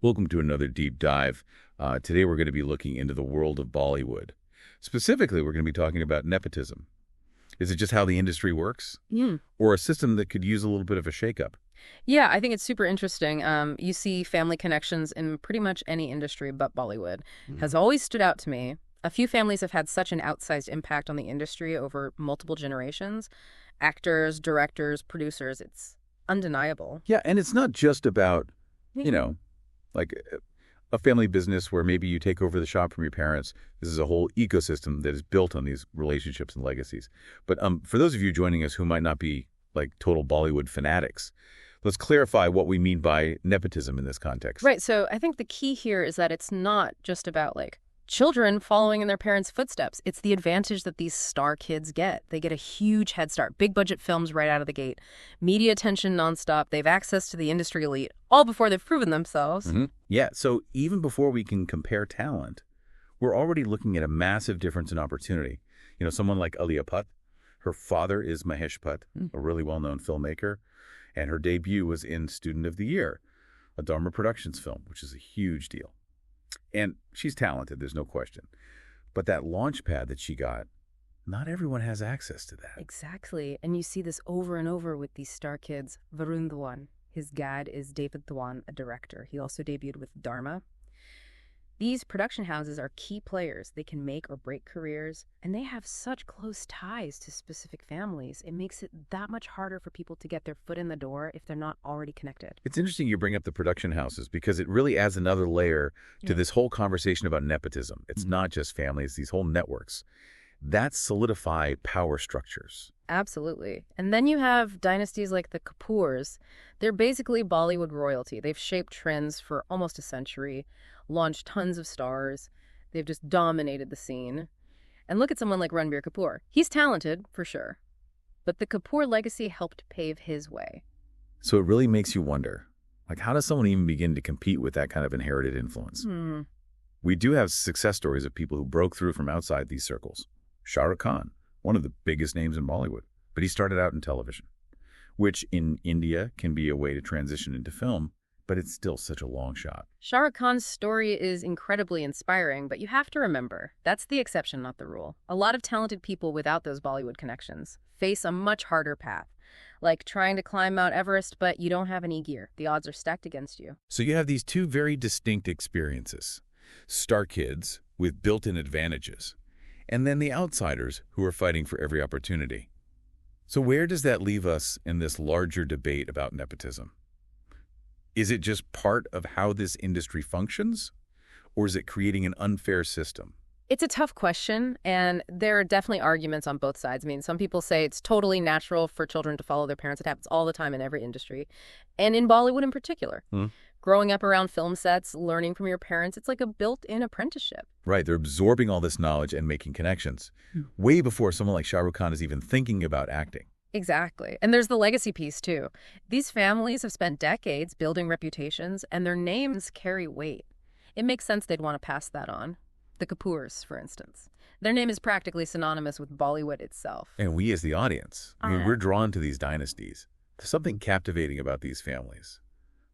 Welcome to another deep dive. Today we're going to be looking into the world of Bollywood. Specifically, we're going to be talking about nepotism. Is it just how the industry works? Or a system that could use a little bit of a shakeup? Yeah, I think it's super interesting. You see family connections in pretty much any industry but Bollywood. Has always stood out to me. A few families have had such an outsized impact on the industry over multiple generations. Actors, directors, producers, it's undeniable. Yeah, and it's not just about, you know, like a family business where maybe you take over the shop from your parents. This is a whole ecosystem that is built on these relationships and legacies. But for those of you joining us who might not be like total Bollywood fanatics, let's clarify what we mean by nepotism in this context. Right, so I think the key here is that it's not just about children following in their parents' footsteps. It's the advantage that these star kids get. They get a huge head start, big budget films right out of the gate, media attention nonstop. They have access to the industry elite, all before they've proven themselves. Yeah, so even before we can compare talent, we're already looking at a massive difference in opportunity. You know, someone like Alia Bhatt, her father is Mahesh Bhatt, a really well-known filmmaker, and her debut was in Student of the Year, a Dharma Productions film, which is a huge deal. And she's talented, there's no question. But that launch pad that she got, not everyone has access to that. Exactly. And you see this over and over with these star kids. Varun Dhawan, his dad is David Dhawan, a director. He also debuted with Dharma. These production houses are key players. They can make or break careers, and they have such close ties to specific families. It makes it that much harder for people to get their foot in the door if they're not already connected. It's interesting you bring up the production houses because it really adds another layer to this whole conversation about nepotism. It's not just families, these whole networks that solidify power structures. Absolutely. And then you have dynasties like the Kapoors. They're basically Bollywood royalty. They've shaped trends for almost a century, launched tons of stars. They've just dominated the scene. And look at someone like Ranbir Kapoor. He's talented, for sure. But the Kapoor legacy helped pave his way. So it really makes you wonder, like, how does someone even begin to compete with that kind of inherited influence? We do have success stories of people who broke through from outside these circles. Shah Rukh Khan, one of the biggest names in Bollywood, but he started out in television, which in India can be a way to transition into film, but it's still such a long shot. Shah Rukh Khan's story is incredibly inspiring, but you have to remember, that's the exception, not the rule. A lot of talented people without those Bollywood connections face a much harder path, like trying to climb Mount Everest, but you don't have any gear. The odds are stacked against you. So you have these two very distinct experiences. Star kids with built-in advantages, and then the outsiders who are fighting for every opportunity. So where does that leave us in this larger debate about nepotism? Is it just part of how this industry functions, or is it creating an unfair system? It's a tough question, and there are definitely arguments on both sides. I mean, some people say it's totally natural for children to follow their parents. It happens all the time in every industry, and in Bollywood in particular. Growing up around film sets, learning from your parents, it's like a built-in apprenticeship. Right, they're absorbing all this knowledge and making connections, way before someone like Shah Rukh Khan is even thinking about acting. Exactly. And there's the legacy piece, too. These families have spent decades building reputations, and their names carry weight. It makes sense they'd want to pass that on. The Kapoors, for instance. Their name is practically synonymous with Bollywood itself. And we as the audience, I mean, we're drawn to these dynasties. There's something captivating about these families.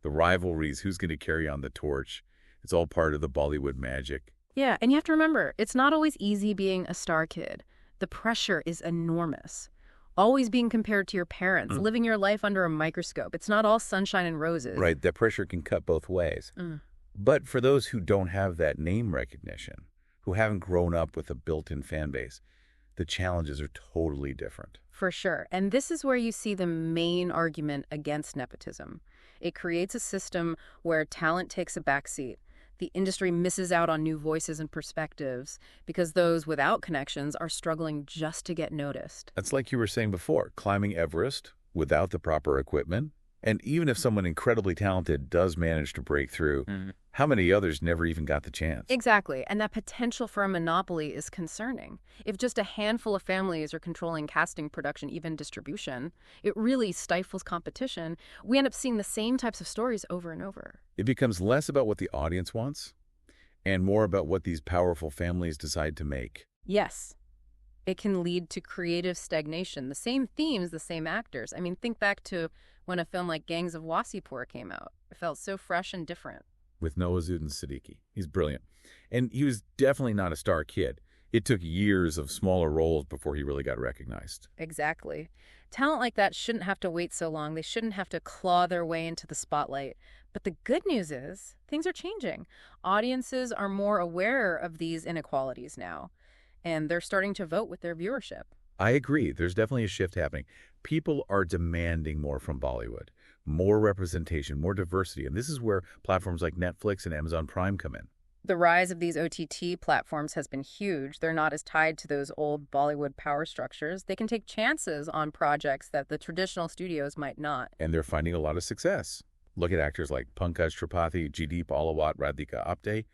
The rivalries, who's going to carry on the torch. It's all part of the Bollywood magic. Yeah, and you have to remember, it's not always easy being a star kid. The pressure is enormous. Always being compared to your parents, living your life under a microscope. It's not all sunshine and roses. Right, that pressure can cut both ways. But for those who don't have that name recognition, who haven't grown up with a built-in fan base, the challenges are totally different. For sure. And this is where you see the main argument against nepotism. It creates a system where talent takes a backseat. The industry misses out on new voices and perspectives because those without connections are struggling just to get noticed. That's like you were saying before, climbing Everest without the proper equipment. And even if someone incredibly talented does manage to break through, how many others never even got the chance? Exactly. And that potential for a monopoly is concerning. If just a handful of families are controlling casting, production, even distribution, it really stifles competition. We end up seeing the same types of stories over and over. It becomes less about what the audience wants and more about what these powerful families decide to make. Yes. It can lead to creative stagnation. The same themes, the same actors. I mean, think back to when a film like Gangs of Wasseypur came out. It felt so fresh and different. with Nawazuddin Siddiqui. He's brilliant. And he was definitely not a star kid. It took years of smaller roles before he really got recognized. Exactly. Talent like that shouldn't have to wait so long. They shouldn't have to claw their way into the spotlight. But the good news is things are changing. Audiences are more aware of these inequalities now, and they're starting to vote with their viewership. I agree. There's definitely a shift happening. People are demanding more from Bollywood, more representation, more diversity. And this is where platforms like Netflix and Amazon Prime come in. The rise of these OTT platforms has been huge. They're not as tied to those old Bollywood power structures. They can take chances on projects that the traditional studios might not. And they're finding a lot of success. Look at actors like Pankaj Tripathi, Jaideep Ahlawat, Radhika Apte.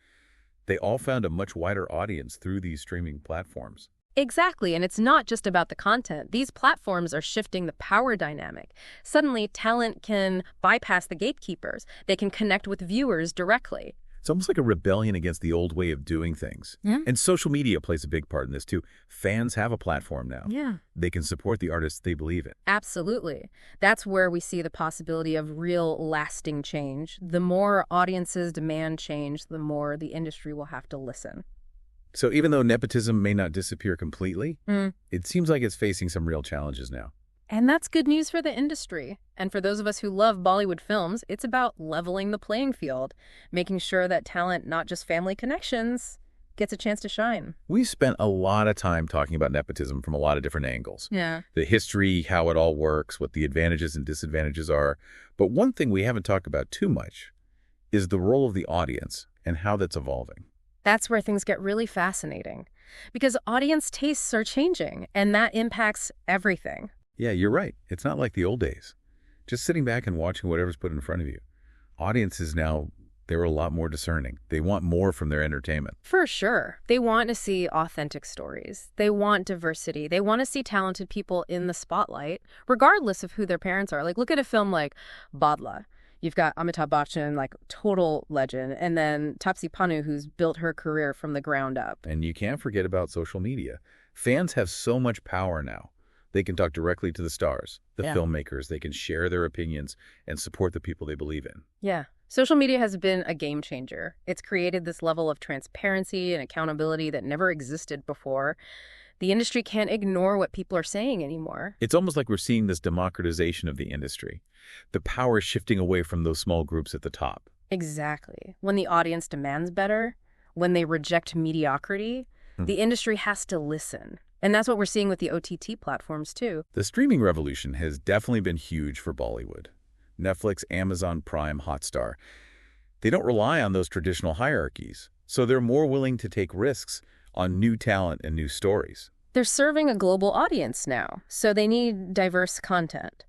They all found a much wider audience through these streaming platforms. Exactly, and it's not just about the content. These platforms are shifting the power dynamic. Suddenly, talent can bypass the gatekeepers. They can connect with viewers directly. It's almost like a rebellion against the old way of doing things. Yeah. And social media plays a big part in this, too. Fans have a platform now. Yeah. They can support the artists they believe in. Absolutely. That's where we see the possibility of real lasting change. The more audiences demand change, the more the industry will have to listen. So even though nepotism may not disappear completely, it seems like it's facing some real challenges now. And that's good news for the industry. And for those of us who love Bollywood films, it's about leveling the playing field, making sure that talent, not just family connections, gets a chance to shine. We spent a lot of time talking about nepotism from a lot of different angles. Yeah. The history, how it all works, what the advantages and disadvantages are. But one thing we haven't talked about too much is the role of the audience and how that's evolving. That's where things get really fascinating, because audience tastes are changing, and that impacts everything. Yeah, you're right. It's not like the old days. Just sitting back and watching whatever's put in front of you. Audiences now, they're a lot more discerning. They want more from their entertainment. For sure. They want to see authentic stories. They want diversity. They want to see talented people in the spotlight, regardless of who their parents are. Like, look at a film like Badla. You've got Amitabh Bachchan, like total legend, and then Taapsee Pannu, who's built her career from the ground up. And you can't forget about social media. Fans have so much power now. They can talk directly to the stars, the filmmakers. They can share their opinions and support the people they believe in. Yeah. Social media has been a game changer. It's created this level of transparency and accountability that never existed before. The industry can't ignore what people are saying anymore. It's almost like we're seeing this democratization of the industry. The power is shifting away from those small groups at the top. Exactly. When the audience demands better, when they reject mediocrity, the industry has to listen. And that's what we're seeing with the OTT platforms, too. The streaming revolution has definitely been huge for Bollywood. Netflix, Amazon Prime, Hotstar. They don't rely on those traditional hierarchies, so they're more willing to take risks on new talent and new stories. They're serving a global audience now, so they need diverse content,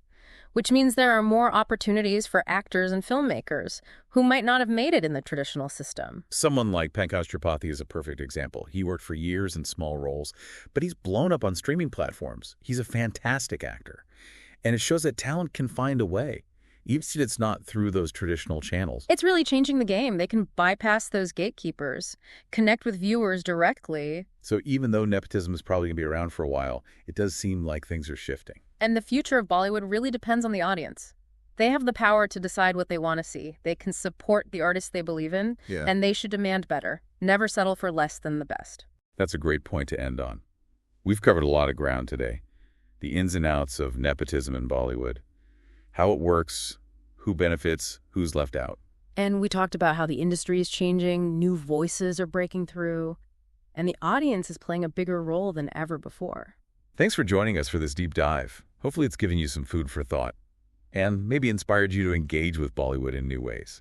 which means there are more opportunities for actors and filmmakers who might not have made it in the traditional system. Someone like Pankaj Tripathi is a perfect example. He worked for years in small roles, but he's blown up on streaming platforms. He's a fantastic actor. And it shows that talent can find a way, even if it's not through those traditional channels. It's really changing the game. They can bypass those gatekeepers, connect with viewers directly. So even though nepotism is probably going to be around for a while, it does seem like things are shifting. And the future of Bollywood really depends on the audience. They have the power to decide what they want to see. They can support the artists they believe in, and they should demand better. Never settle for less than the best. That's a great point to end on. We've covered a lot of ground today. The ins and outs of nepotism in Bollywood, how it works, who benefits, who's left out. And we talked about how the industry is changing, new voices are breaking through, and the audience is playing a bigger role than ever before. Thanks for joining us for this deep dive. Hopefully it's given you some food for thought and maybe inspired you to engage with Bollywood in new ways.